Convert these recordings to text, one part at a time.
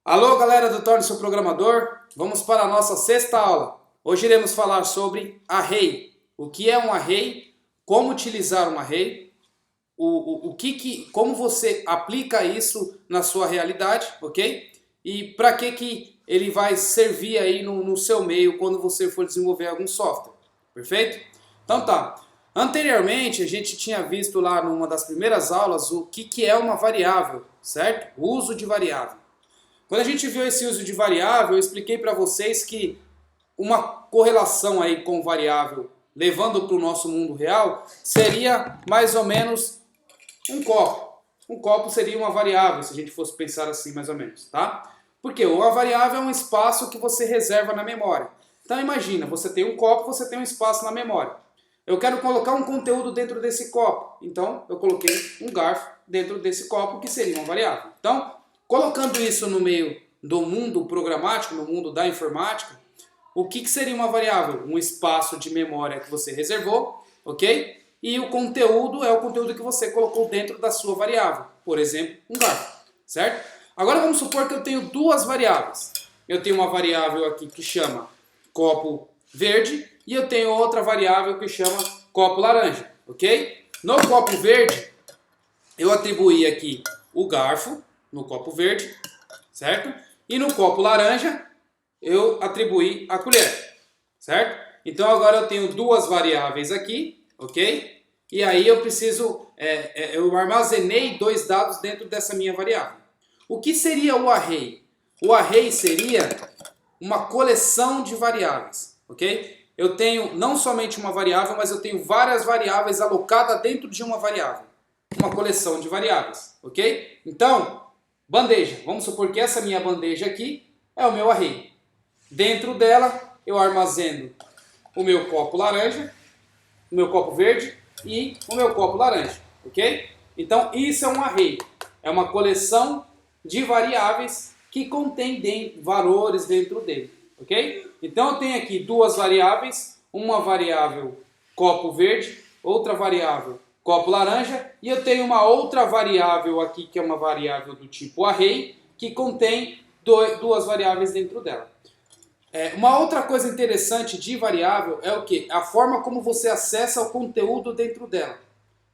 Alô, galera do Torne-se um Programador. Vamos para a nossa sexta aula. Hoje iremos falar sobre array. O que é um array, como utilizar um array, como você aplica isso na sua realidade, ok? E para que ele vai servir aí no seu meio quando você for desenvolver algum software, perfeito? Então tá. Anteriormente a gente tinha visto lá numa das primeiras aulas o que é uma variável, certo? O uso de variável. Quando a gente viu esse uso de variável, eu expliquei para vocês que uma correlação aí com variável, levando para o nosso mundo real, seria mais ou menos um copo. Um copo seria uma variável, se a gente fosse pensar assim mais ou menos, tá? Porque uma variável é um espaço que você reserva na memória. Então imagina, você tem um copo, você tem um espaço na memória. Eu quero colocar um conteúdo dentro desse copo. Então eu coloquei um garfo dentro desse copo, que seria uma variável. Então, colocando isso no meio do mundo programático, no mundo da informática, o que seria uma variável? Um espaço de memória que você reservou, ok? E o conteúdo é o conteúdo que você colocou dentro da sua variável. Por exemplo, um garfo, certo? Agora vamos supor que eu tenho duas variáveis. Eu tenho uma variável aqui que chama copo verde e eu tenho outra variável que chama copo laranja, ok? No copo verde, eu atribuí aqui o garfo no copo verde, certo? E no copo laranja, eu atribuí a colher, certo? Então agora eu tenho duas variáveis aqui, ok? E aí eu preciso, eu armazenei dois dados dentro dessa minha variável. O que seria o array? O array seria uma coleção de variáveis, ok? Eu tenho não somente uma variável, mas eu tenho várias variáveis alocadas dentro de uma variável. Uma coleção de variáveis, ok? Então, bandeja. Vamos supor que essa minha bandeja aqui é o meu array. Dentro dela, eu armazeno o meu copo laranja, o meu copo verde e o meu copo laranja, ok? Então, isso é um array. É uma coleção de variáveis que contém valores dentro dele, ok? Então, eu tenho aqui duas variáveis, uma variável copo verde, outra variável copo laranja, e eu tenho uma outra variável aqui, que é uma variável do tipo array, que contém duas variáveis dentro dela. Uma outra coisa interessante de variável é o que? A forma como você acessa o conteúdo dentro dela,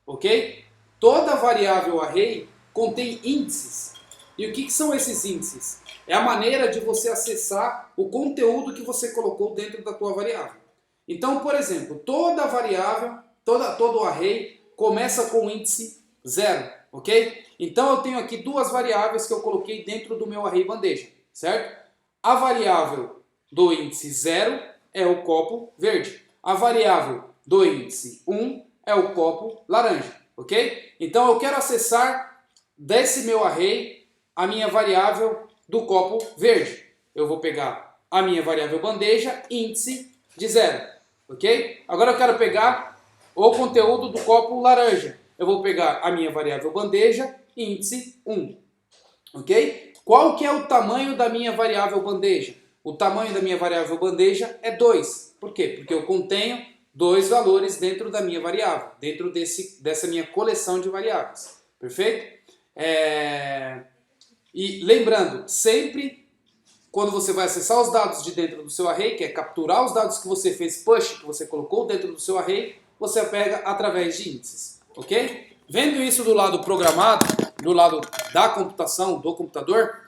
ok? Toda variável array contém índices. E o que são esses índices? É a maneira de você acessar o conteúdo que você colocou dentro da tua variável. Então, por exemplo, toda variável, todo array começa com o índice 0, ok? Então eu tenho aqui duas variáveis que eu coloquei dentro do meu array bandeja, certo? A variável do índice 0 é o copo verde. A variável do índice 1 é o copo laranja, ok? Então eu quero acessar desse meu array a minha variável do copo verde. Eu vou pegar a minha variável bandeja, índice de 0, ok? Agora eu quero pegar o conteúdo do copo laranja. Eu vou pegar a minha variável bandeja, índice 1, ok? Qual que é o tamanho da minha variável bandeja? O tamanho da minha variável bandeja é 2. Por quê? Porque eu contenho dois valores dentro da minha variável, dentro dessa minha coleção de variáveis. Perfeito? E lembrando, sempre quando você vai acessar os dados de dentro do seu array, que é capturar os dados que você fez push, que você colocou dentro do seu array, você pega através de índices, ok? Vendo isso do lado programado, do lado da computação, do computador,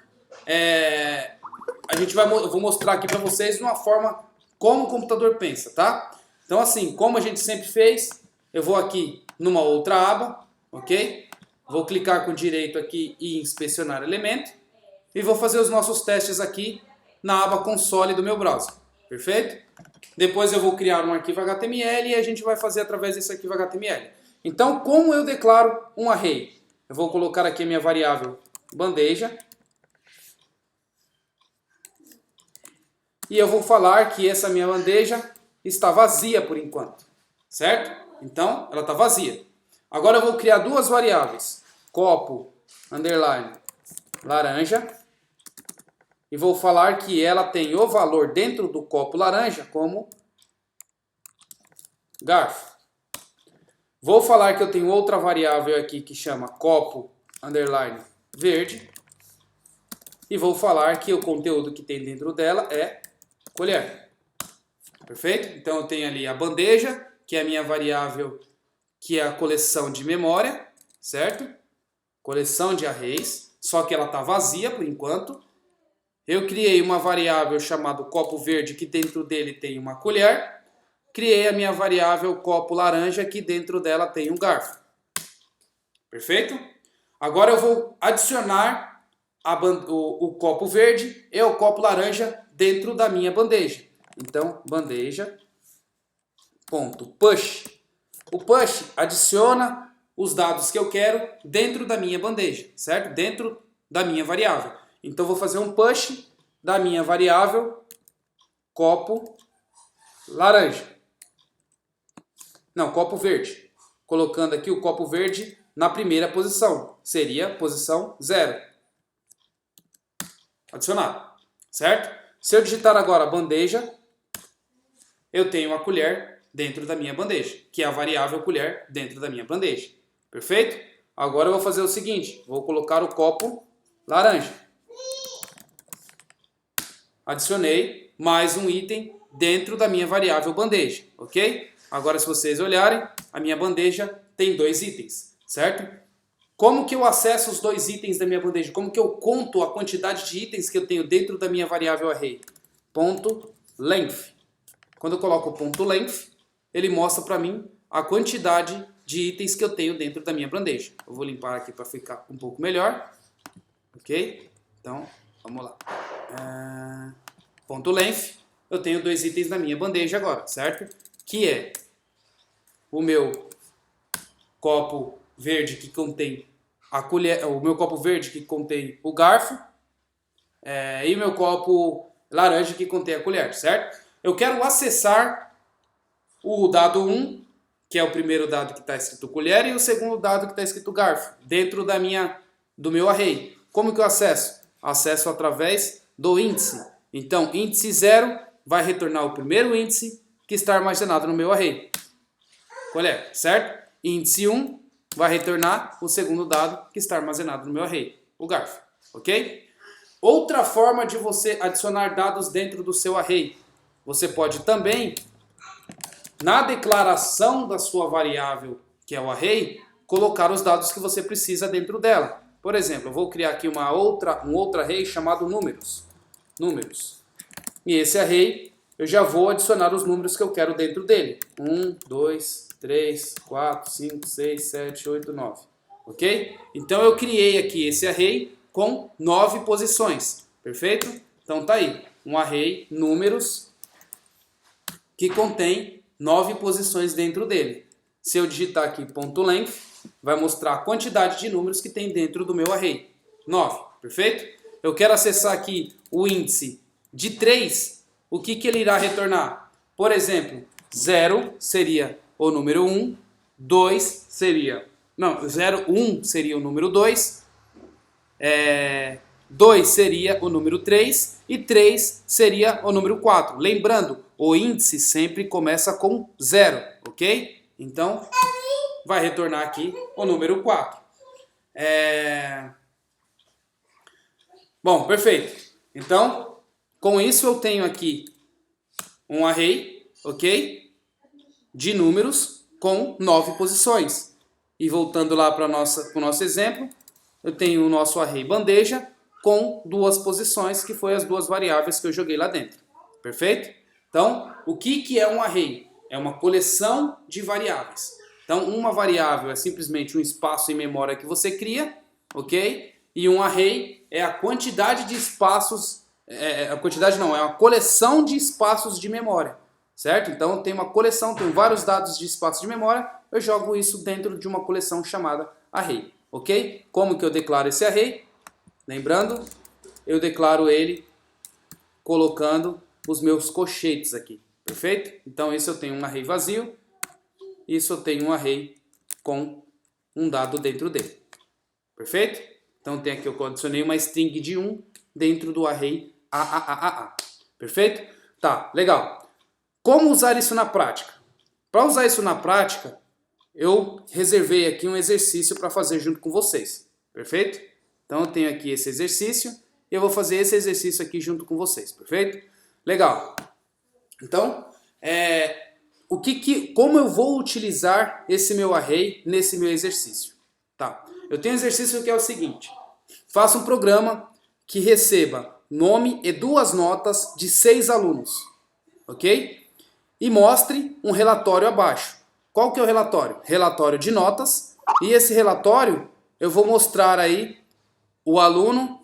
eu vou mostrar aqui para vocês uma forma como o computador pensa, tá? Então assim, como a gente sempre fez, eu vou aqui numa outra aba, ok? Vou clicar com direito aqui e inspecionar elemento. E vou fazer os nossos testes aqui na aba console do meu browser, perfeito? Depois eu vou criar um arquivo HTML e a gente vai fazer através desse arquivo HTML. Então, como eu declaro um array? Eu vou colocar aqui a minha variável bandeja. E eu vou falar que essa minha bandeja está vazia por enquanto, certo? Então, ela está vazia. Agora eu vou criar duas variáveis, copo, underline, laranja, e vou falar que ela tem o valor dentro do copo laranja como garfo. Vou falar que eu tenho outra variável aqui que chama copo, underline, verde, e vou falar que o conteúdo que tem dentro dela é colher. Perfeito? Então eu tenho ali a bandeja, que é a minha variável, que é a coleção de memória, certo? Coleção de arrays, só que ela está vazia por enquanto. Eu criei uma variável chamada copo verde, que dentro dele tem uma colher. Criei a minha variável copo laranja, que dentro dela tem um garfo. Perfeito? Agora eu vou adicionar o copo verde e o copo laranja dentro da minha bandeja. Então, bandeja.push. O push adiciona os dados que eu quero dentro da minha bandeja, certo? Dentro da minha variável. Então, vou fazer um push da minha variável copo laranja. Não, copo verde. Colocando aqui o copo verde na primeira posição. Seria posição 0. Adicionado. Certo? Se eu digitar agora bandeja, eu tenho a colher dentro da minha bandeja, que é a variável colher dentro da minha bandeja. Perfeito? Agora eu vou fazer o seguinte, vou colocar o copo laranja. Adicionei mais um item dentro da minha variável bandeja, ok? Agora, se vocês olharem, a minha bandeja tem 2 itens, certo? Como que eu acesso os 2 itens da minha bandeja? Como que eu conto a quantidade de itens que eu tenho dentro da minha variável array? Ponto length. Quando eu coloco o ponto length, ele mostra para mim a quantidade de itens que eu tenho dentro da minha bandeja. Eu vou limpar aqui para ficar um pouco melhor. Ok? Então, vamos lá. Ponto length, eu tenho 2 itens na minha bandeja agora, certo? Que é o meu copo verde que contém a colher, o meu copo verde que contém o garfo, e o meu copo laranja que contém a colher, certo? Eu quero acessar o dado 1, que é o primeiro dado que está escrito colher, e o segundo dado que está escrito garfo, dentro do meu array. Como que eu acesso? Acesso através do índice. Então, índice 0 vai retornar o primeiro índice que está armazenado no meu array. Colher, certo? Índice 1 vai retornar o segundo dado que está armazenado no meu array, o garfo. Ok? Outra forma de você adicionar dados dentro do seu array. Você pode também, na declaração da sua variável, que é o array, colocar os dados que você precisa dentro dela. Por exemplo, eu vou criar aqui um outro array chamado números. E esse array, eu já vou adicionar os números que eu quero dentro dele. 1, 2, 3, 4, 5, 6, 7, 8, 9. Ok? Então eu criei aqui esse array com 9 posições. Perfeito? Então tá aí. Um array números que contém 9 posições dentro dele. Se eu digitar aqui .length, vai mostrar a quantidade de números que tem dentro do meu array. 9, perfeito? Eu quero acessar aqui o índice de 3, o que ele irá retornar? Por exemplo, 0 seria o número 1, 2 seria... Não, 0, 1 seria o número 2, 2 seria o número 3 e 3 seria o número 4. Lembrando, o índice sempre começa com 0, ok? Então, vai retornar aqui o número 4. Bom, perfeito. Então, com isso eu tenho aqui um array, ok? De números com 9 posições. E voltando lá para o nosso exemplo, eu tenho o nosso array bandeja com 2 posições, que foi as 2 variáveis que eu joguei lá dentro. Perfeito? Então, o que é um array? É uma coleção de variáveis. Então, uma variável é simplesmente um espaço em memória que você cria, ok? E um array é a quantidade de espaços, é uma coleção de espaços de memória, certo? Então, tem uma coleção, tem vários dados de espaço de memória, eu jogo isso dentro de uma coleção chamada array, ok? Como que eu declaro esse array? Lembrando, eu declaro ele colocando os meus colchetes aqui, perfeito? Então, esse eu tenho um array vazio, isso eu tenho um array com um dado dentro dele, perfeito? Então, tem aqui, eu adicionei uma string de 1 dentro do array AAAA, perfeito? Tá, legal. Como usar isso na prática? Para usar isso na prática, eu reservei aqui um exercício para fazer junto com vocês, perfeito? Então, eu tenho aqui esse exercício e eu vou fazer esse exercício aqui junto com vocês, perfeito? Legal. Então, como eu vou utilizar esse meu array nesse meu exercício? Tá. Eu tenho um exercício que é o seguinte. Faça um programa que receba nome e 2 notas de 6 alunos. Ok? E mostre um relatório abaixo. Qual que é o relatório? Relatório de notas. E esse relatório eu vou mostrar aí o aluno,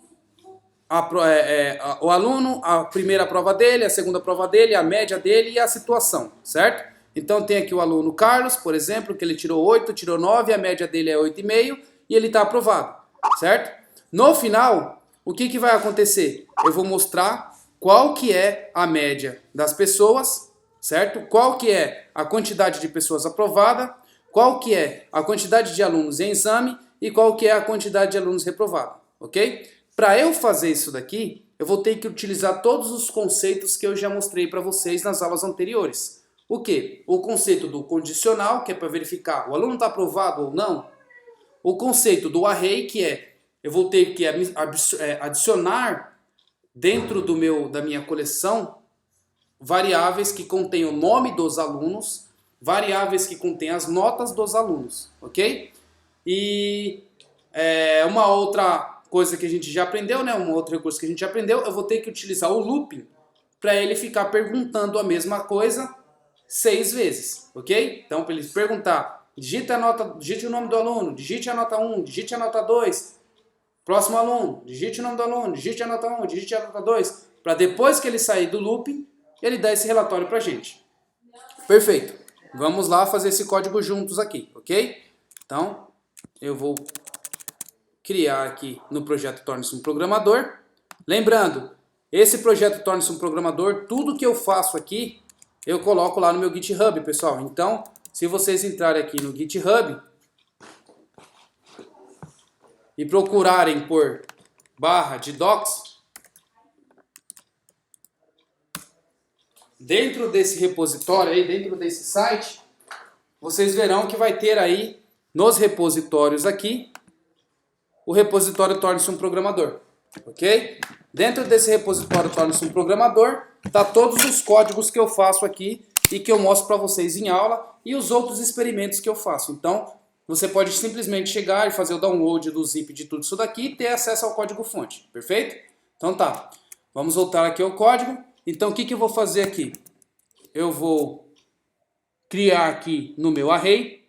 a primeira prova dele, a segunda prova dele, a média dele e a situação, certo? Então tem aqui o aluno Carlos, por exemplo, que ele tirou 8, tirou 9, a média dele é 8,5 e ele está aprovado, certo? No final, o que vai acontecer? Eu vou mostrar qual que é a média das pessoas, certo? Qual que é a quantidade de pessoas aprovada, qual que é a quantidade de alunos em exame e qual que é a quantidade de alunos reprovados, ok? Para eu fazer isso daqui, eu vou ter que utilizar todos os conceitos que eu já mostrei para vocês nas aulas anteriores. O quê? O conceito do condicional, que é para verificar o aluno está aprovado ou não. O conceito do array, que é eu vou ter que adicionar dentro da minha coleção variáveis que contêm o nome dos alunos, variáveis que contêm as notas dos alunos, ok? E uma outra coisa que a gente já aprendeu, né? Um outro recurso que a gente já aprendeu, eu vou ter que utilizar o looping para ele ficar perguntando a mesma coisa 6 vezes, ok? Então, para ele perguntar, digite o nome do aluno, digite a nota 1, digite a nota 2, próximo aluno, digite o nome do aluno, digite a nota 1, digite a nota 2, para depois que ele sair do looping, ele dar esse relatório para a gente. Perfeito. Vamos lá fazer esse código juntos aqui, ok? Então, eu vou criar aqui no projeto Torne-se um Programador. Lembrando, esse projeto Torne-se um Programador, tudo que eu faço aqui, eu coloco lá no meu GitHub, pessoal. Então, se vocês entrarem aqui no GitHub e procurarem por /docs, dentro desse repositório aí, dentro desse site, vocês verão que vai ter aí, nos repositórios aqui, o repositório Torne-se um Programador, ok? Dentro desse repositório Torne-se um Programador, tá todos os códigos que eu faço aqui e que eu mostro para vocês em aula e os outros experimentos que eu faço. Então, você pode simplesmente chegar e fazer o download do zip de tudo isso daqui e ter acesso ao código-fonte, perfeito? Então tá, vamos voltar aqui ao código. Então, o que eu vou fazer aqui? Eu vou criar aqui no meu array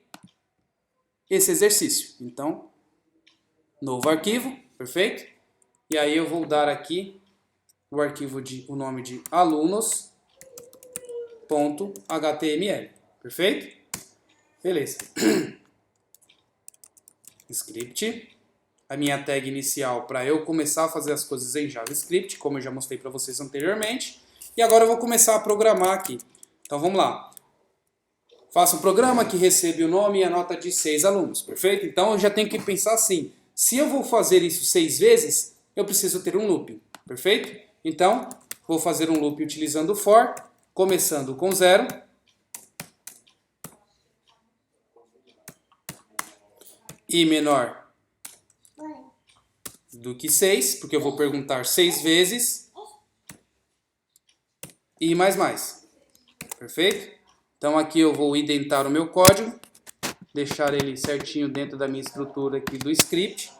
esse exercício. Então, novo arquivo, perfeito? E aí eu vou dar aqui o arquivo o nome de alunos.html, perfeito? Beleza. Script, a minha tag inicial para eu começar a fazer as coisas em JavaScript, como eu já mostrei para vocês anteriormente. E agora eu vou começar a programar aqui. Então vamos lá. Faça um programa que recebe o nome e a nota de 6 alunos, perfeito? Então eu já tenho que pensar assim, se eu vou fazer isso 6 vezes, eu preciso ter um loop, perfeito? Então, vou fazer um loop utilizando o for, começando com 0, i menor do que 6, porque eu vou perguntar 6 vezes, i mais, perfeito? Então aqui eu vou indentar o meu código, deixar ele certinho dentro da minha estrutura aqui do script.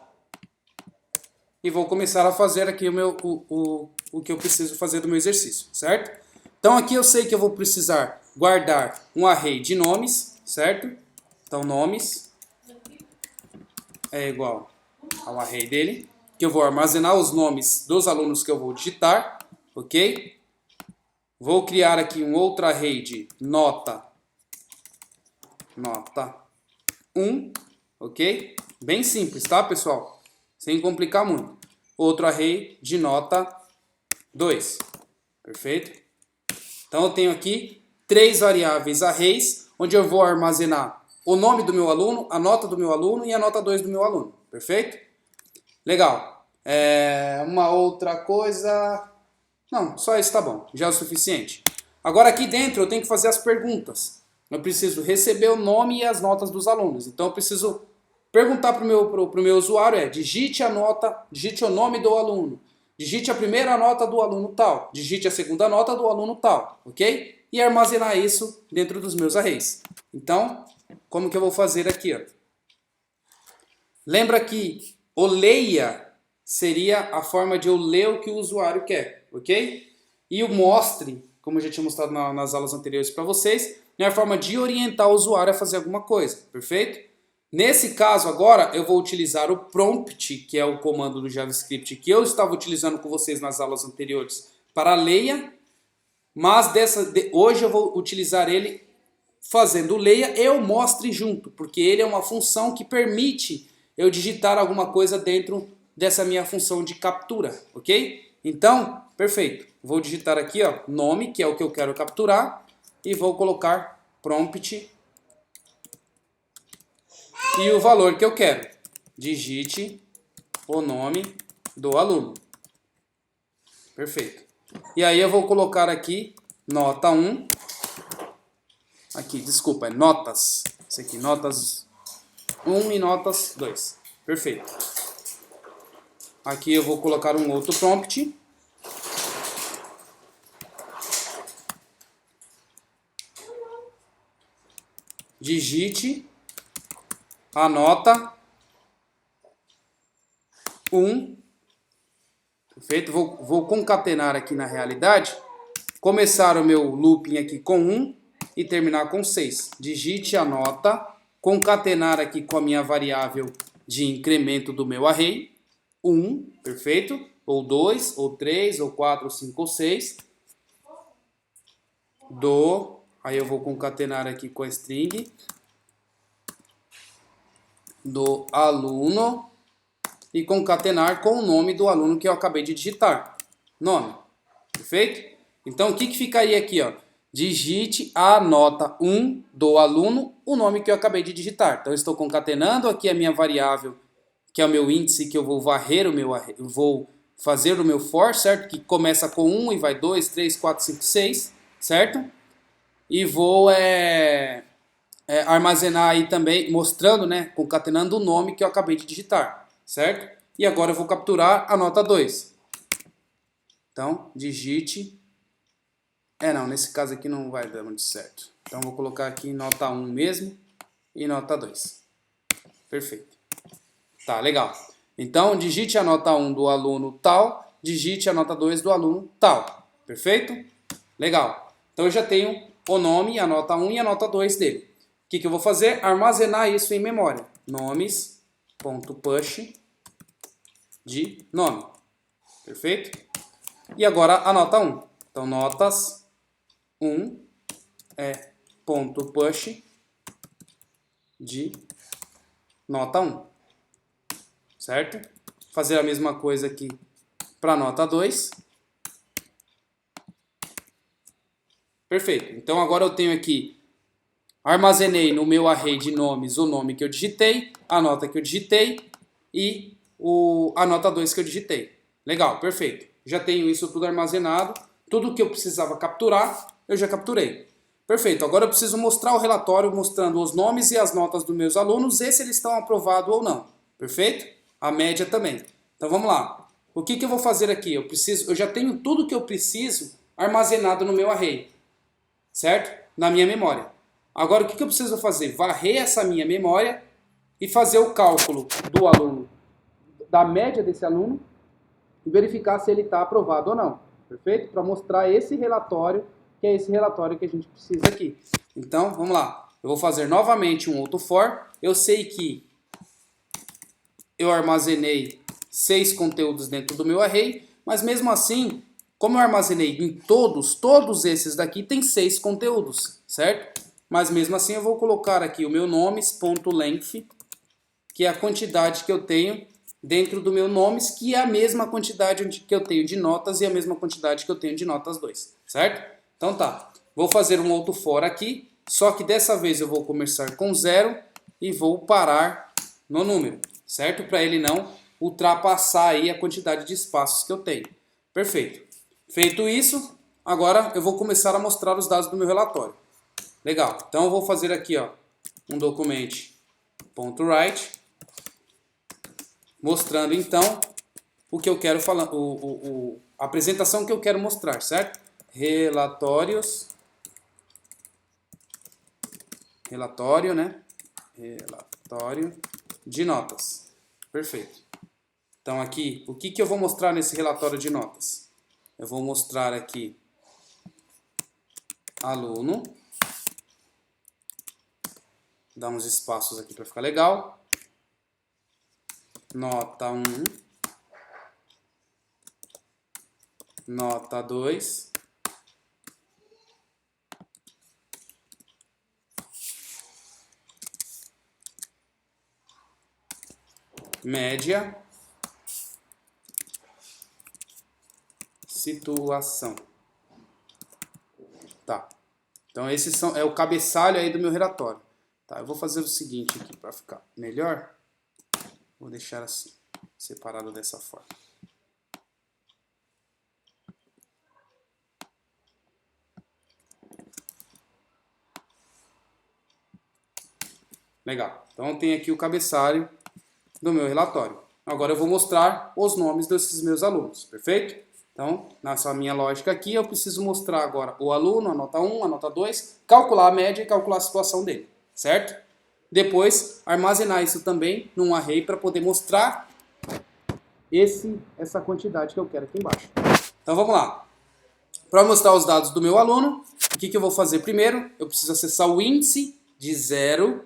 E vou começar a fazer aqui o que eu preciso fazer do meu exercício, certo? Então aqui eu sei que eu vou precisar guardar um array de nomes, certo? Então nomes é igual ao array dele, que eu vou armazenar os nomes dos alunos que eu vou digitar, ok? Vou criar aqui um outro array de nota 1, ok? Bem simples, tá, pessoal? Sem complicar muito. Outro array de nota 2, perfeito? Então eu tenho aqui 3 variáveis arrays, onde eu vou armazenar o nome do meu aluno, a nota do meu aluno e a nota 2 do meu aluno, perfeito? Legal. Uma outra coisa... Não, só isso tá bom, já é o suficiente. Agora aqui dentro eu tenho que fazer as perguntas. Eu preciso receber o nome e as notas dos alunos. Então eu preciso perguntar para o meu usuário, digite a nota, digite o nome do aluno, digite a primeira nota do aluno tal, digite a segunda nota do aluno tal, ok? E armazenar isso dentro dos meus arrays. Então, como que eu vou fazer aqui, ó? Lembra que o leia seria a forma de eu ler o que o usuário quer, ok? E o mostre, como eu já tinha mostrado nas aulas anteriores para vocês, é a forma de orientar o usuário a fazer alguma coisa, perfeito? Nesse caso agora, eu vou utilizar o prompt, que é o comando do JavaScript que eu estava utilizando com vocês nas aulas anteriores, para leia, mas hoje eu vou utilizar ele fazendo o leia e o mostre junto, porque ele é uma função que permite eu digitar alguma coisa dentro dessa minha função de captura, ok? Então, perfeito. Vou digitar aqui, ó, nome, que é o que eu quero capturar, e vou colocar prompt e o valor que eu quero. Digite o nome do aluno. Perfeito. E aí eu vou colocar aqui nota 1. Aqui, desculpa, é notas. Isso aqui, notas 1 e notas 2. Perfeito. Aqui eu vou colocar um outro prompt. Digite a nota 1. Perfeito? Vou concatenar aqui na realidade. Começar o meu looping aqui com 1 e terminar com 6. Digite a nota, concatenar aqui com a minha variável de incremento do meu array. 1, perfeito? Ou 2, ou 3, ou 4, ou 5, ou 6. Aí eu vou concatenar aqui com a string do aluno e concatenar com o nome do aluno que eu acabei de digitar. Nome, perfeito? Então o que ficaria aqui, ó? Digite a nota 1 do aluno, o nome que eu acabei de digitar. Então eu estou concatenando aqui a minha variável, que é o meu índice, que eu vou varrer o meu array, vou fazer o meu for, certo? Que começa com 1 e vai 2, 3, 4, 5, 6, certo? E vou armazenar aí também, mostrando, né, concatenando o nome que eu acabei de digitar, certo? E agora eu vou capturar a nota 2. Então, digite. Não, nesse caso aqui não vai dar muito certo. Então, vou colocar aqui nota 1 mesmo e nota 2. Perfeito. Tá, legal. Então, digite a nota 1 do aluno tal, digite a nota 2 do aluno tal. Perfeito? Legal. Então, eu já tenho o nome, a nota 1 e a nota 2 dele. O que eu vou fazer? Armazenar isso em memória. Nomes.push de nome. Perfeito? E agora a nota 1. Então, notas 1 é ponto push de nota 1. Certo? Fazer a mesma coisa aqui para a nota 2. Perfeito. Então, agora eu tenho aqui, armazenei no meu array de nomes o nome que eu digitei, a nota que eu digitei e a nota 2 que eu digitei. Legal, perfeito. Já tenho isso tudo armazenado. Tudo que eu precisava capturar, eu já capturei. Perfeito. Agora eu preciso mostrar o relatório mostrando os nomes e as notas dos meus alunos e se eles estão aprovados ou não. Perfeito? A média também. Então vamos lá. O que eu vou fazer aqui? Eu já tenho tudo que eu preciso armazenado no meu array. Certo? Na minha memória. Agora o que eu preciso fazer? Varrer essa minha memória e fazer o cálculo do aluno, da média desse aluno, e verificar se ele está aprovado ou não. Perfeito? Para mostrar esse relatório, que é esse relatório que a gente precisa aqui. Então, vamos lá. Eu vou fazer novamente um outro for. Eu sei que eu armazenei 6 conteúdos dentro do meu array, mas mesmo assim, como eu armazenei em todos esses daqui tem 6 conteúdos, certo? Mas mesmo assim eu vou colocar aqui o meu nomes.length, que é a quantidade que eu tenho dentro do meu nomes, que é a mesma quantidade que eu tenho de notas e a mesma quantidade que eu tenho de notas 2, certo? Então tá, vou fazer um outro for aqui, só que dessa vez eu vou começar com 0 e vou parar no número, certo? Para ele não ultrapassar aí a quantidade de espaços que eu tenho. Perfeito. Feito isso, agora eu vou começar a mostrar os dados do meu relatório. Legal, então eu vou fazer aqui, ó, um document.write, mostrando então o que eu quero falar, a apresentação que eu quero mostrar, certo? Relatório, né? Relatório de notas. Perfeito. Então aqui, o que eu vou mostrar nesse relatório de notas? Eu vou mostrar aqui aluno. Dá uns espaços aqui para ficar legal. Nota 1. Nota 2. Média. Situação. Tá. Então esse é o cabeçalho aí do meu relatório. Tá, eu vou fazer o seguinte aqui para ficar melhor. Vou deixar assim, separado dessa forma. Legal. Então tem aqui o cabeçalho do meu relatório. Agora eu vou mostrar os nomes desses meus alunos, perfeito? Então, nessa minha lógica aqui, eu preciso mostrar agora o aluno, a nota 1, a nota 2, calcular a média e calcular a situação dele, certo? Depois, armazenar isso também num array para poder mostrar essa quantidade que eu quero aqui embaixo. Então, vamos lá. Para mostrar os dados do meu aluno, o que eu vou fazer primeiro? Eu preciso acessar o índice de 0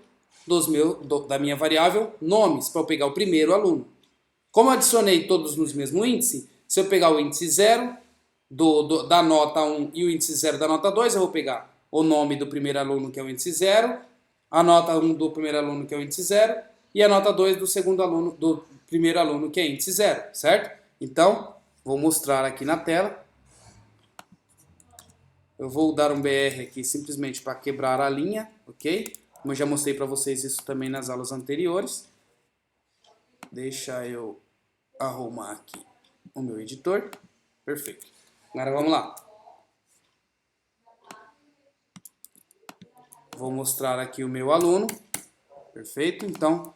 da minha variável nomes, para eu pegar o primeiro aluno. Como eu adicionei todos no mesmo índice, se eu pegar o índice 0 da nota 1 e o índice 0 da nota 2, eu vou pegar o nome do primeiro aluno, que é o índice 0, a nota 1 do primeiro aluno, que é o índice 0, e a nota 2 do segundo aluno, do primeiro aluno, que é índice 0, certo? Então, vou mostrar aqui na tela. Eu vou dar um BR aqui simplesmente para quebrar a linha, ok? Como eu já mostrei para vocês isso também nas aulas anteriores. Deixa eu arrumar aqui o meu editor. Perfeito. Agora vamos lá. Vou mostrar aqui o meu aluno. Perfeito. Então,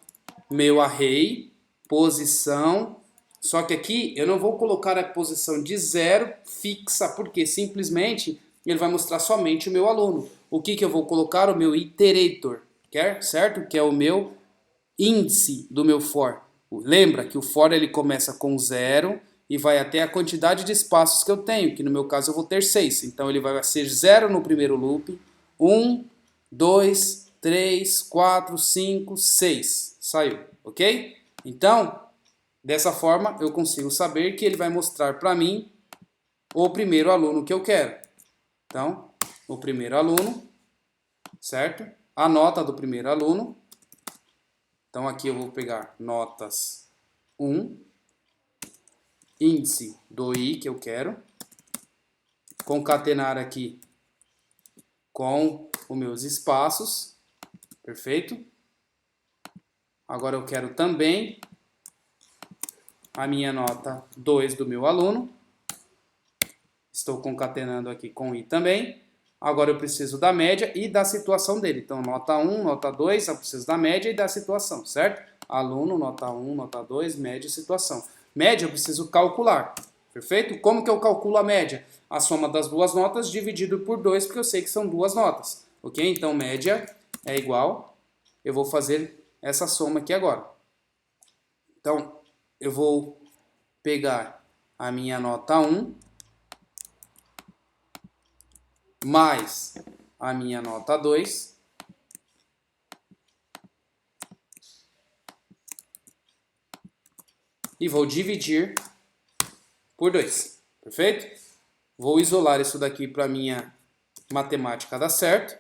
meu array, posição. Só que aqui eu não vou colocar a posição de 0 fixa, porque simplesmente ele vai mostrar somente o meu aluno. O que eu vou colocar? O meu iterator, certo? Que é o meu índice do meu for. Lembra que o for ele começa com 0 e vai até a quantidade de espaços que eu tenho, que no meu caso eu vou ter 6. Então ele vai ser 0 no primeiro loop, 1, 2, 3, 4, 5, 6. Saiu, ok? Então, dessa forma eu consigo saber que ele vai mostrar para mim o primeiro aluno que eu quero. Então, o primeiro aluno, certo? A nota do primeiro aluno. Então aqui eu vou pegar notas 1, índice do i que eu quero, concatenar aqui com os meus espaços, perfeito? Agora eu quero também a minha nota 2 do meu aluno, estou concatenando aqui com i também. Agora eu preciso da média e da situação dele. Então, nota 1, nota 2, eu preciso da média e da situação, certo? Aluno, nota 1, nota 2, média e situação. Média eu preciso calcular, perfeito? Como que eu calculo a média? A soma das duas notas dividido por 2, porque eu sei que são duas notas, ok? Então, média é igual, eu vou fazer essa soma aqui agora. Então, eu vou pegar a minha nota 1, mais a minha nota 2, e vou dividir por 2, perfeito? Vou isolar isso daqui para minha matemática dar certo,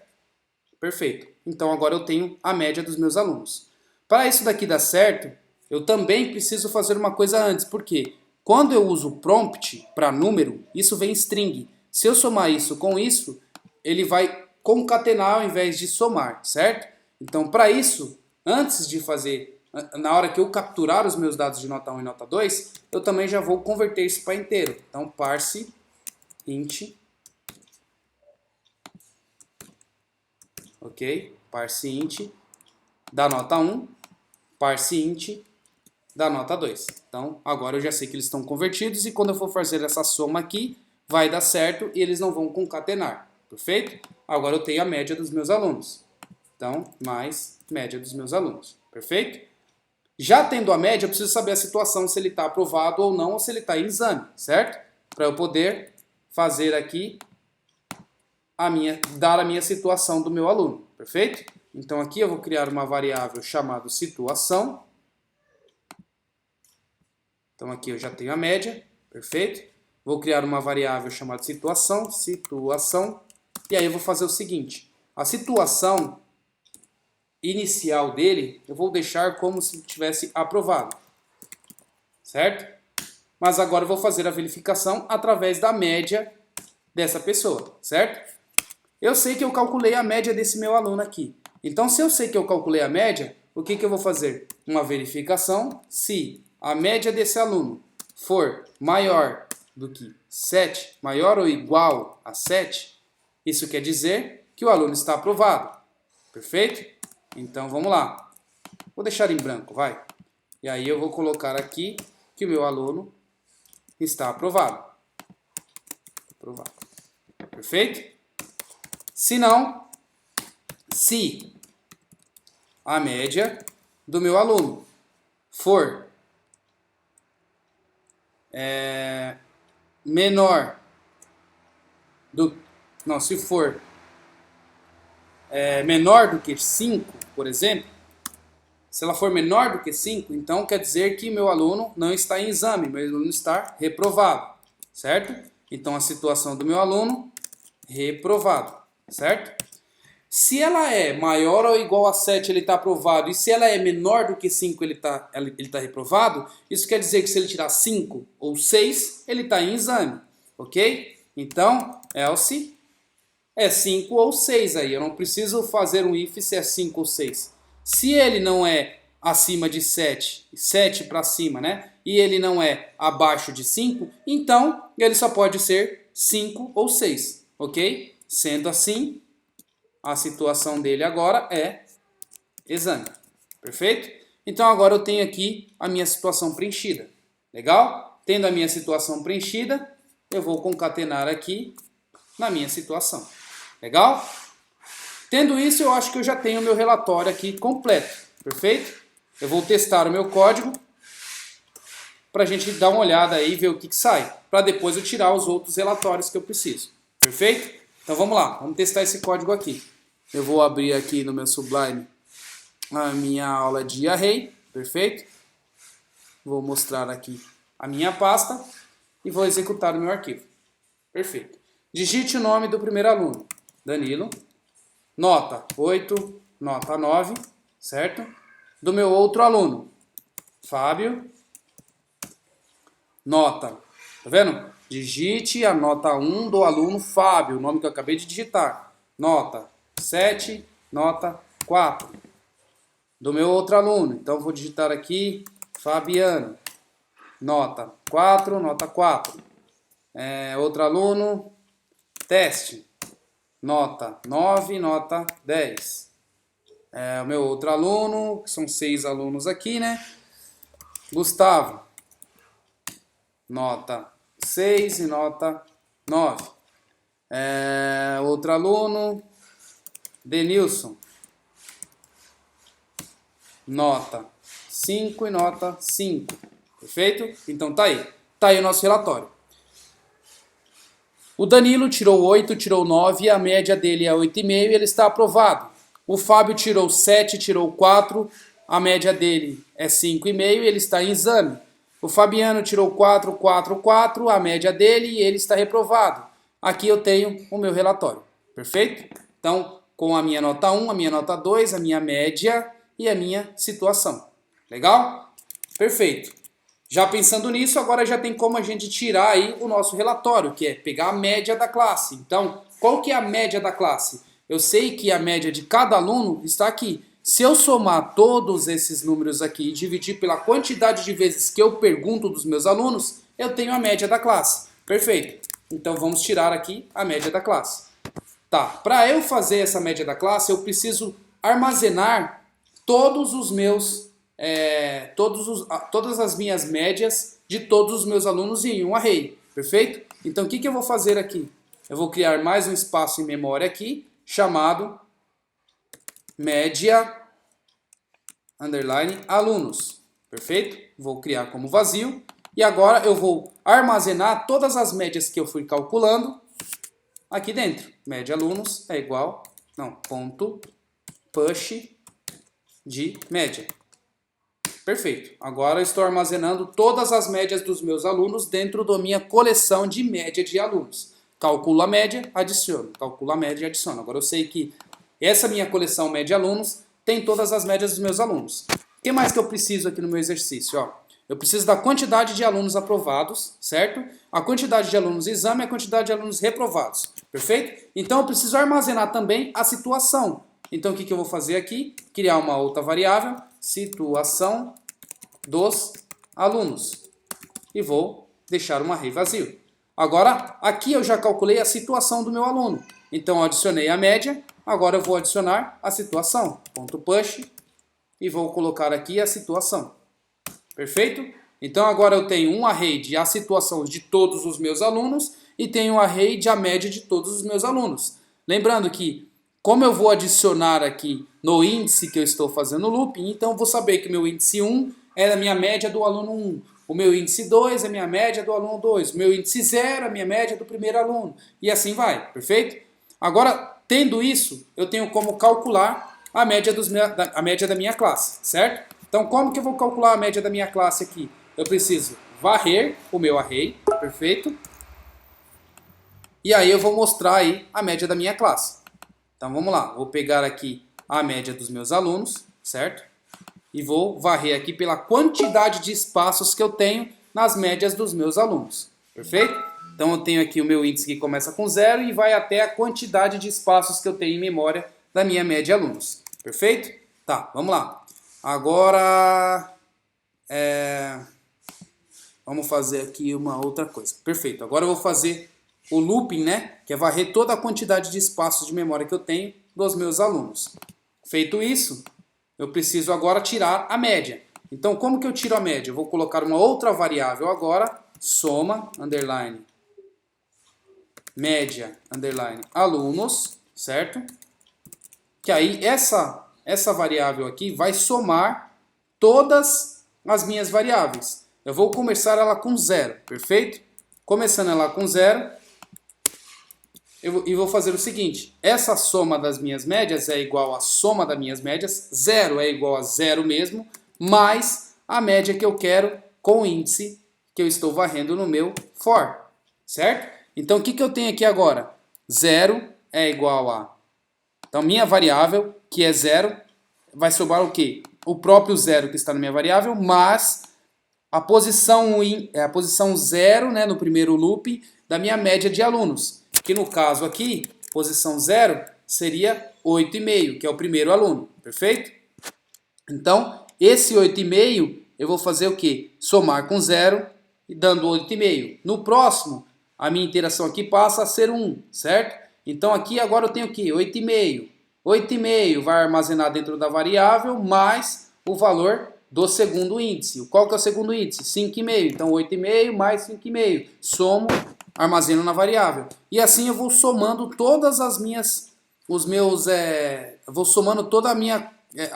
perfeito. Então agora eu tenho a média dos meus alunos. Para isso daqui dar certo, eu também preciso fazer uma coisa antes, porque quando eu uso prompt para número, isso vem string. Se eu somar isso com isso, ele vai concatenar ao invés de somar, certo? Então, para isso, antes de fazer, na hora que eu capturar os meus dados de nota 1 e nota 2, eu também já vou converter isso para inteiro. Então, parse int, ok? Parse int da nota 1, parse int da nota 2. Então, agora eu já sei que eles estão convertidos e quando eu for fazer essa soma aqui, vai dar certo e eles não vão concatenar. Perfeito? Agora eu tenho a média dos meus alunos. Então, mais média dos meus alunos. Perfeito? Já tendo a média, eu preciso saber a situação, se ele está aprovado ou não, ou se ele está em exame, certo? Para eu poder fazer aqui dar a minha situação do meu aluno. Perfeito? Então aqui eu vou criar uma variável chamada situação. Então aqui eu já tenho a média, perfeito? Vou criar uma variável chamada situação, e aí eu vou fazer o seguinte, a situação inicial dele eu vou deixar como se tivesse aprovado, certo? Mas agora eu vou fazer a verificação através da média dessa pessoa, certo? Eu sei que eu calculei a média desse meu aluno aqui. Então, se eu sei que eu calculei a média, o que eu vou fazer? Uma verificação se a média desse aluno for maior do que 7, maior ou igual a 7, isso quer dizer que o aluno está aprovado. Perfeito? Então, vamos lá. Vou deixar em branco, vai. E aí eu vou colocar aqui que o meu aluno está aprovado. Aprovado. Perfeito? Se não, se a média do meu aluno for menor do... Não, se for menor do que 5, por exemplo, se ela for menor do que 5, então quer dizer que meu aluno não está em exame, meu aluno está reprovado, certo? Então a situação do meu aluno, reprovado, certo? Se ela é maior ou igual a 7, ele está aprovado. E se ela é menor do que 5, ele tá reprovado. Isso quer dizer que se ele tirar 5 ou 6, ele está em exame. Ok? Então, else é 5 ou 6 aí. Eu não preciso fazer um if se é 5 ou 6. Se ele não é acima de 7, 7 para cima, né? E ele não é abaixo de 5, então ele só pode ser 5 ou 6. Ok? Sendo assim, a situação dele agora é exame. Perfeito? Então agora eu tenho aqui a minha situação preenchida. Legal? Tendo a minha situação preenchida, eu vou concatenar aqui na minha situação. Legal? Tendo isso, eu acho que eu já tenho o meu relatório aqui completo. Perfeito? Eu vou testar o meu código para a gente dar uma olhada aí e ver o que sai. Para depois eu tirar os outros relatórios que eu preciso. Perfeito? Então vamos lá, vamos testar esse código aqui. Eu vou abrir aqui no meu Sublime a minha aula de array, perfeito? Vou mostrar aqui a minha pasta e vou executar o meu arquivo. Perfeito. Digite o nome do primeiro aluno, Danilo, nota 8, nota 9, certo? Do meu outro aluno, Fábio, nota, tá vendo? Digite a nota 1 do aluno Fábio, o nome que eu acabei de digitar. Nota 7, nota 4. Do meu outro aluno, então vou digitar aqui Fabiano. Nota 4, nota 4. Outro aluno, teste. Nota 9, nota 10. O meu outro aluno, que são 6 alunos aqui, né? Gustavo. Nota 6 e nota 9. Outro aluno, Denilson. Nota 5 e nota 5. Perfeito? Então tá aí. Tá aí o nosso relatório. O Danilo tirou 8, tirou 9 e a média dele é 8,5 e ele está aprovado. O Fábio tirou 7, tirou 4, a média dele é 5,5 e ele está em exame. O Fabiano tirou 4, 4, 4, a média dele e ele está reprovado. Aqui eu tenho o meu relatório. Perfeito? Então, com a minha nota 1, a minha nota 2, a minha média e a minha situação. Legal? Perfeito. Já pensando nisso, agora já tem como a gente tirar aí o nosso relatório, que é pegar a média da classe. Então, qual que é a média da classe? Eu sei que a média de cada aluno está aqui. Se eu somar todos esses números aqui e dividir pela quantidade de vezes que eu pergunto dos meus alunos, eu tenho a média da classe. Perfeito. Então vamos tirar aqui a média da classe. Tá, para eu fazer essa média da classe, eu preciso armazenar todos os meus todas as minhas médias de todos os meus alunos em um array, perfeito? Então o que eu vou fazer aqui? Eu vou criar mais um espaço em memória aqui, chamado média underline alunos, perfeito? Vou criar como vazio e agora eu vou armazenar todas as médias que eu fui calculando aqui dentro. Média alunos é igual, ponto push de média. Perfeito. Agora eu estou armazenando todas as médias dos meus alunos dentro da minha coleção de média de alunos. Calculo a média, adiciono. Calculo a média e adiciono. Agora eu sei que essa minha coleção média alunos tem todas as médias dos meus alunos. O que mais que eu preciso aqui no meu exercício? Eu preciso da quantidade de alunos aprovados, certo? A quantidade de alunos exame e a quantidade de alunos reprovados. Perfeito? Então eu preciso armazenar também a situação. Então o que eu vou fazer aqui? Criar uma outra variável, situação dos alunos. E vou deixar um array vazio. Agora, aqui eu já calculei a situação do meu aluno. Então eu adicionei a média, agora eu vou adicionar a situação. Ponto push e vou colocar aqui a situação. Perfeito? Então agora eu tenho um array de a situação de todos os meus alunos e tenho um array de a média de todos os meus alunos. Lembrando que, como eu vou adicionar aqui no índice que eu estou fazendo o looping, então eu vou saber que o meu índice 1 é a minha média do aluno 1. O meu índice 2 é a minha média do aluno 2. O meu índice 0 é a minha média do primeiro aluno. E assim vai, perfeito? Agora, tendo isso, eu tenho como calcular a média da minha classe, certo? Então, como que eu vou calcular a média da minha classe aqui? Eu preciso varrer o meu array, perfeito? E aí eu vou mostrar aí a média da minha classe. Então, vamos lá. Vou pegar aqui a média dos meus alunos, certo? E vou varrer aqui pela quantidade de espaços que eu tenho nas médias dos meus alunos, perfeito? Então, eu tenho aqui o meu índice que começa com 0 e vai até a quantidade de espaços que eu tenho em memória da minha média de alunos, perfeito? Tá, vamos lá. Agora, vamos fazer aqui uma outra coisa. Perfeito, agora eu vou fazer o looping, né? Que é varrer toda a quantidade de espaços de memória que eu tenho dos meus alunos. Feito isso, eu preciso agora tirar a média. Então, como que eu tiro a média? Eu vou colocar uma outra variável agora, soma, underline, média, underline, alunos, certo? Que aí essa variável aqui vai somar todas as minhas variáveis. Eu vou começar ela com 0, perfeito? Começando ela com 0, eu vou fazer o seguinte, essa soma das minhas médias é igual à soma das minhas médias, 0 é igual a 0 mesmo, mais a média que eu quero com o índice que eu estou varrendo no meu for, certo? Então o que eu tenho aqui agora? 0 é igual a... Então minha variável, que é 0, vai sobrar o quê? O próprio 0 que está na minha variável, mais a posição 0, né, no primeiro loop, da minha média de alunos. Que no caso aqui, posição 0 seria 8,5, que é o primeiro aluno, perfeito? Então, esse 8,5 eu vou fazer o quê? Somar com 0 e dando 8,5. No próximo, a minha interação aqui passa a ser 1, certo? Então aqui agora eu tenho o quê? 8,5. 8,5 vai armazenar dentro da variável mais o valor do segundo índice. Qual que é o segundo índice? 5,5. Então 8,5 mais 5,5. Somo, armazeno na variável. E assim eu vou somando todas as minhas, vou somando toda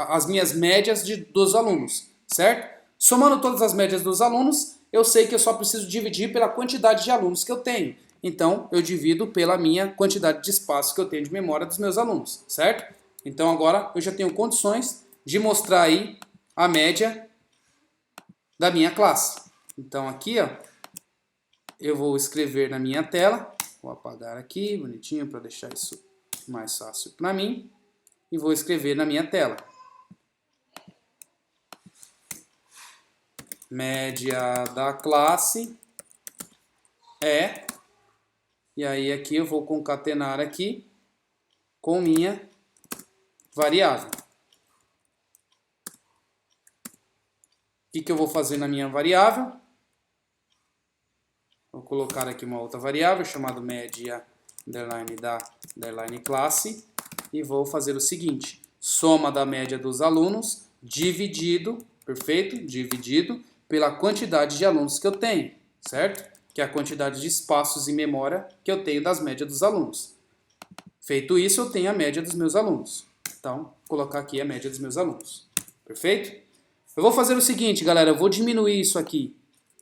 as minhas médias dos alunos, certo? Somando todas as médias dos alunos, eu sei que eu só preciso dividir pela quantidade de alunos que eu tenho. Então, eu divido pela minha quantidade de espaço que eu tenho de memória dos meus alunos, certo? Então, agora eu já tenho condições de mostrar aí a média da minha classe. Então, aqui, ó, eu vou escrever na minha tela. Vou apagar aqui, bonitinho, para deixar isso mais fácil para mim. E vou escrever na minha tela. Média da classe é... E aí aqui eu vou concatenar aqui com minha variável. O que eu vou fazer na minha variável? Vou colocar aqui uma outra variável chamada média underline da underline classe e vou fazer o seguinte: soma da média dos alunos dividido, perfeito? Dividido pela quantidade de alunos que eu tenho, certo? Que é a quantidade de espaços em memória que eu tenho das médias dos alunos. Feito isso, eu tenho a média dos meus alunos. Então, vou colocar aqui a média dos meus alunos. Perfeito? Eu vou fazer o seguinte, galera. Eu vou diminuir isso aqui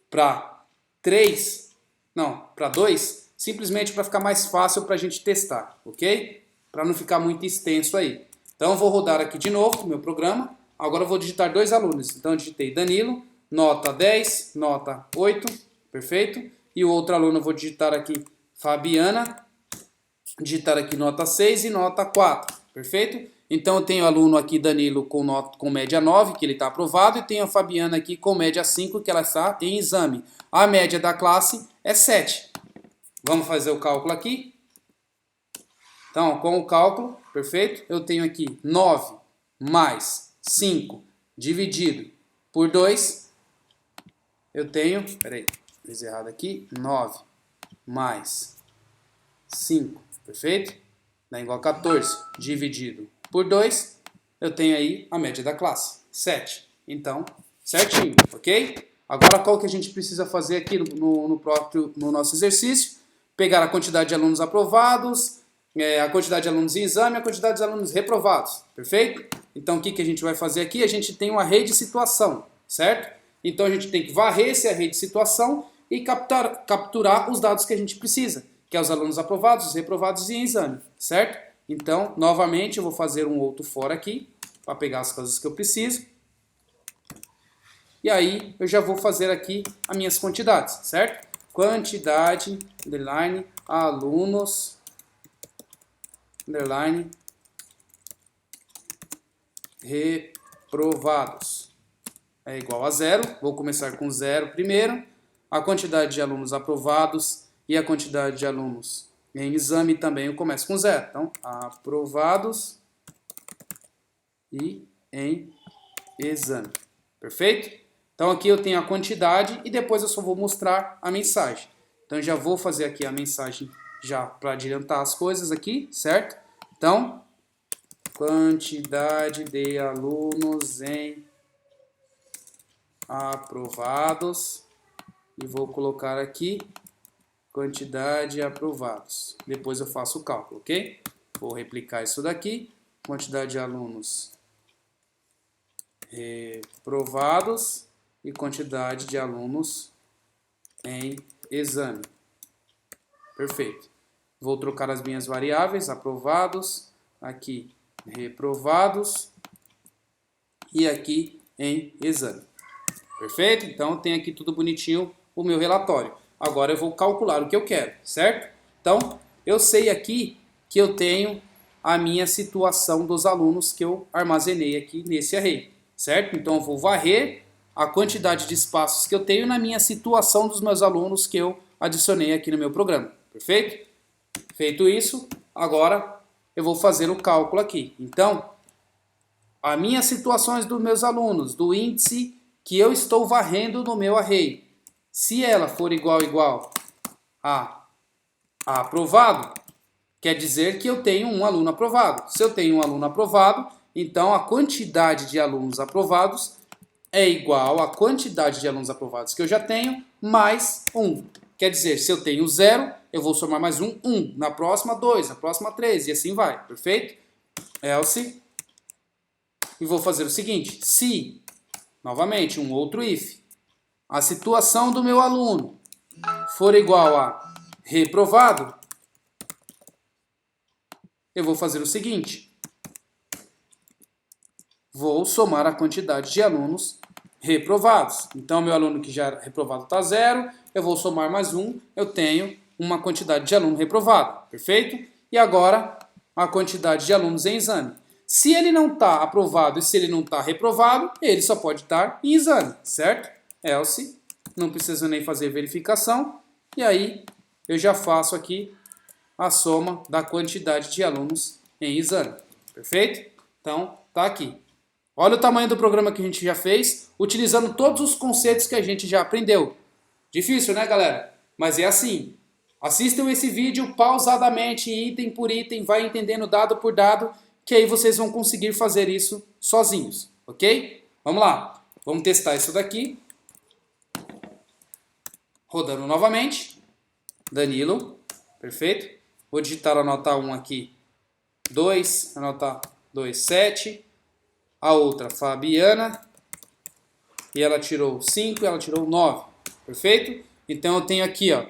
para 3, não, para 2, simplesmente para ficar mais fácil para a gente testar, ok? Para não ficar muito extenso aí. Então, eu vou rodar aqui de novo o meu programa. Agora eu vou digitar 2 alunos. Então, eu digitei Danilo, nota 10, nota 8, perfeito? E o outro aluno eu vou digitar aqui Fabiana, digitar aqui nota 6 e nota 4, perfeito? Então eu tenho aluno aqui Danilo com média 9, que ele está aprovado, e tenho a Fabiana aqui com média 5, que ela está em exame. A média da classe é 7. Vamos fazer o cálculo aqui. Então, com o cálculo, perfeito? Eu tenho aqui 9 mais 5 dividido por 2. Eu tenho, peraí, fiz errado aqui, 9 mais 5, perfeito? Dá igual a 14 dividido por 2, eu tenho aí a média da classe, 7. Então, certinho, ok? Agora, qual que a gente precisa fazer aqui no nosso exercício? Pegar a quantidade de alunos aprovados, a quantidade de alunos em exame e a quantidade de alunos reprovados, perfeito? Então, o que a gente vai fazer aqui? A gente tem um array de situação, certo? Então, a gente tem que varrer esse array de situação e capturar os dados que a gente precisa, que é os alunos aprovados, os reprovados e em exame, certo? Então, novamente, eu vou fazer um outro for aqui, para pegar as coisas que eu preciso. E aí, eu já vou fazer aqui as minhas quantidades, certo? Quantidade, underline, alunos, underline, reprovados. É igual a 0, vou começar com 0 primeiro. A quantidade de alunos aprovados e a quantidade de alunos em exame também eu começo com 0. Então, aprovados e em exame. Perfeito? Então, aqui eu tenho a quantidade e depois eu só vou mostrar a mensagem. Então, eu já vou fazer aqui a mensagem já para adiantar as coisas aqui, certo? Então, quantidade de alunos em aprovados. E vou colocar aqui quantidade aprovados. Depois eu faço o cálculo, ok? Vou replicar isso daqui. Quantidade de alunos reprovados e quantidade de alunos em exame. Perfeito. Vou trocar as minhas variáveis, aprovados, aqui reprovados e aqui em exame. Perfeito? Então tem aqui tudo bonitinho o meu relatório. Agora eu vou calcular o que eu quero, certo? Então, eu sei aqui que eu tenho a minha situação dos alunos que eu armazenei aqui nesse array, certo? Então, eu vou varrer a quantidade de espaços que eu tenho na minha situação dos meus alunos que eu adicionei aqui no meu programa, perfeito? Feito isso, agora eu vou fazer o cálculo aqui. Então, as minhas situações dos meus alunos, do índice que eu estou varrendo no meu array, se ela for igual a aprovado, quer dizer que eu tenho um aluno aprovado. Se eu tenho um aluno aprovado, então a quantidade de alunos aprovados é igual à quantidade de alunos aprovados que eu já tenho, mais 1. Quer dizer, se eu tenho 0, eu vou somar mais 1, 1. Na próxima, 2. Na próxima, 3. E assim vai. Perfeito? Else. E vou fazer o seguinte. Se, novamente, um outro if, a situação do meu aluno for igual a reprovado, eu vou fazer o seguinte. Vou somar a quantidade de alunos reprovados. Então, meu aluno que já era reprovado está 0, eu vou somar mais 1, eu tenho uma quantidade de aluno reprovado, perfeito? E agora, a quantidade de alunos em exame. Se ele não está aprovado e se ele não está reprovado, ele só pode estar em exame, certo? Else, não precisa nem fazer verificação, e aí eu já faço aqui a soma da quantidade de alunos em exame, perfeito? Então, tá aqui. Olha o tamanho do programa que a gente já fez, utilizando todos os conceitos que a gente já aprendeu. Difícil, né, galera? Mas é assim. Assistam esse vídeo pausadamente, item por item, vai entendendo dado por dado, que aí vocês vão conseguir fazer isso sozinhos, ok? Vamos lá. Vamos testar isso daqui. Rodando novamente. Danilo. Perfeito. Vou digitar a nota 1 aqui. 2. A nota 2, 7. A outra, Fabiana. E ela tirou 5 e ela tirou 9. Perfeito? Então eu tenho aqui, ó,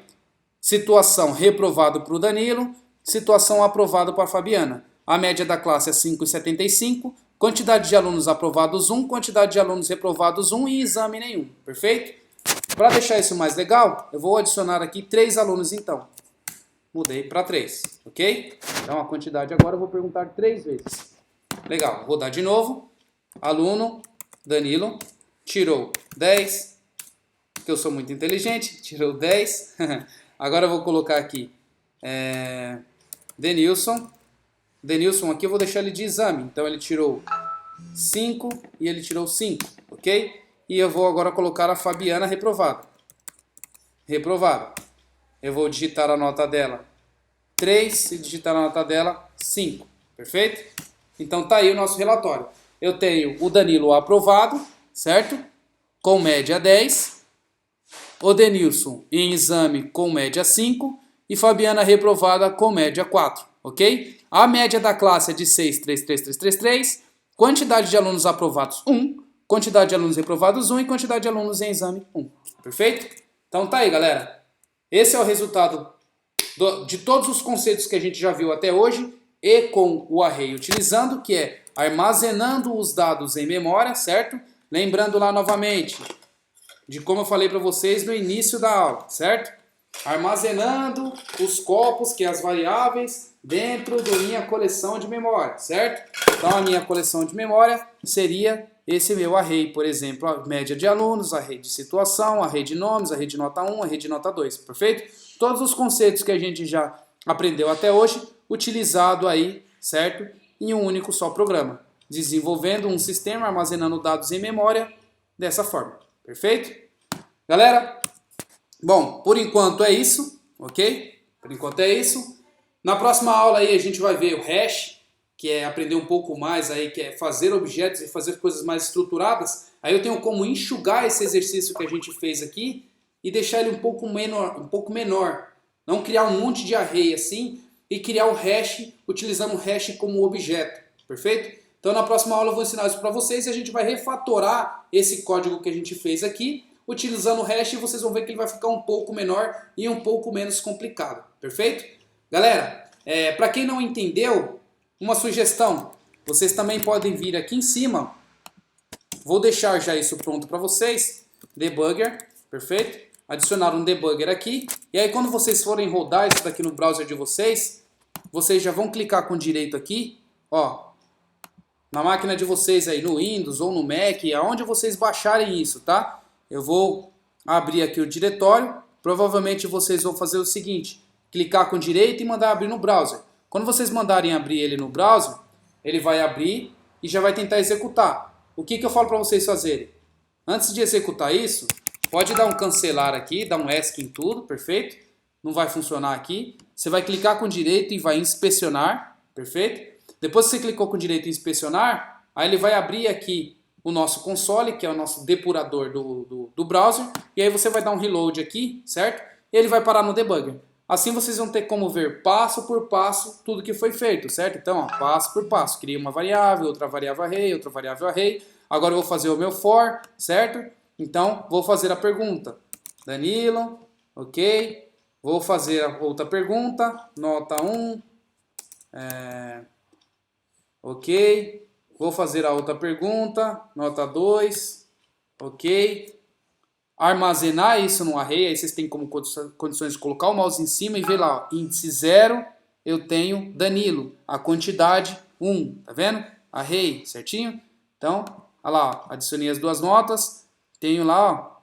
situação reprovado para o Danilo, situação aprovado para a Fabiana. A média da classe é 5,75. Quantidade de alunos aprovados 1, quantidade de alunos reprovados 1 e exame nenhum. Perfeito? Para deixar isso mais legal, eu vou adicionar aqui 3 alunos então. Mudei para 3, ok? Então a quantidade agora eu vou perguntar 3 vezes. Legal, vou dar de novo. Aluno, Danilo, tirou 10, que eu sou muito inteligente, tirou 10. Agora eu vou colocar aqui Denilson. Denilson aqui eu vou deixar ele de exame, então ele tirou 5 e ele tirou 5, ok? E eu vou agora colocar a Fabiana reprovada. Reprovada. Eu vou digitar a nota dela 3 e digitar a nota dela 5, perfeito? Então tá aí o nosso relatório. Eu tenho o Danilo aprovado, certo? Com média 10. O Denilson em exame com média 5 e Fabiana reprovada com média 4, ok? A média da classe é de 6,33333, quantidade de alunos aprovados 1, quantidade de alunos reprovados 1 e quantidade de alunos em exame 1, perfeito? Então tá aí, galera. Esse é o resultado de todos os conceitos que a gente já viu até hoje e com o array utilizando, que é armazenando os dados em memória, certo? Lembrando lá novamente de como eu falei para vocês no início da aula, certo? Armazenando os copos, que é as variáveis, dentro da minha coleção de memória, certo? Então a minha coleção de memória seria esse meu array, por exemplo, a média de alunos, array de situação, array de nomes, array de nota 1, array de nota 2, perfeito? Todos os conceitos que a gente já aprendeu até hoje, utilizado aí, certo? Em um único só programa, desenvolvendo um sistema armazenando dados em memória dessa forma, perfeito? Galera, bom, por enquanto é isso, ok? Por enquanto é isso. Na próxima aula aí a gente vai ver o hash, que é aprender um pouco mais aí, que é fazer objetos e fazer coisas mais estruturadas. Aí eu tenho como enxugar esse exercício que a gente fez aqui e deixar ele um pouco menor. Não criar um monte de array assim e criar o hash utilizando o hash como objeto, perfeito? Então na próxima aula eu vou ensinar isso para vocês e a gente vai refatorar esse código que a gente fez aqui utilizando o hash e vocês vão ver que ele vai ficar um pouco menor e um pouco menos complicado, perfeito? Galera, para quem não entendeu, uma sugestão, vocês também podem vir aqui em cima, vou deixar já isso pronto para vocês, debugger, perfeito? Adicionar um debugger aqui, e aí quando vocês forem rodar isso daqui no browser de vocês, vocês já vão clicar com direito aqui, ó, na máquina de vocês aí, no Windows ou no Mac, aonde vocês baixarem isso, tá? Eu vou abrir aqui o diretório, provavelmente vocês vão fazer o seguinte, clicar com direito e mandar abrir no browser. Quando vocês mandarem abrir ele no browser, ele vai abrir e já vai tentar executar. O que eu falo para vocês fazerem? Antes de executar isso, pode dar um cancelar aqui, dar um ESC em tudo, perfeito? Não vai funcionar aqui. Você vai clicar com direito e vai inspecionar, perfeito? Depois que você clicou com direito em inspecionar, aí ele vai abrir aqui o nosso console, que é o nosso depurador do browser, e aí você vai dar um reload aqui, certo? E ele vai parar no debugger. Assim vocês vão ter como ver passo por passo tudo que foi feito, certo? Então, ó, passo por passo. Cria uma variável, outra variável array, outra variável array. Agora eu vou fazer o meu for, certo? Então, vou fazer a pergunta. Danilo, ok. Vou fazer a outra pergunta. Nota 1. Ok. Vou fazer a outra pergunta. Nota 2. Ok. Armazenar isso no array, aí vocês têm como condições de colocar o mouse em cima e ver lá, ó, índice 0, eu tenho Danilo, a quantidade 1, tá vendo? Array, certinho? Então, olha lá, ó, adicionei as duas notas, tenho lá, ó,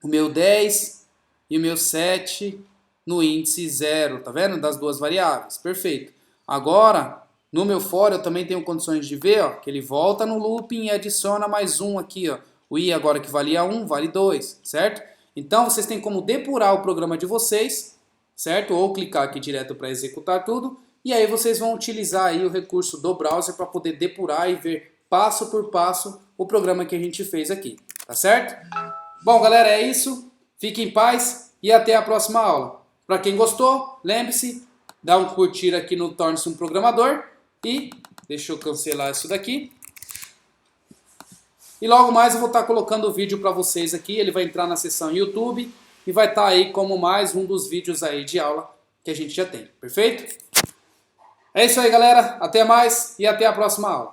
o meu 10 e o meu 7 no índice 0, tá vendo? Das duas variáveis, perfeito. Agora, no meu for, eu também tenho condições de ver, ó, que ele volta no looping e adiciona mais um aqui, ó. O i agora que valia 1, vale 2, certo? Então, vocês têm como depurar o programa de vocês, certo? Ou clicar aqui direto para executar tudo. E aí vocês vão utilizar aí o recurso do browser para poder depurar e ver passo por passo, o programa que a gente fez aqui, tá certo? Bom, galera, é isso. Fique em paz e até a próxima aula. Para quem gostou, lembre-se, dá um curtir aqui no Torne-se um Programador e deixa eu cancelar isso daqui. E logo mais eu vou estar colocando o vídeo para vocês aqui, ele vai entrar na seção YouTube e vai estar aí como mais um dos vídeos aí de aula que a gente já tem, perfeito? É isso aí, galera, até mais e até a próxima aula.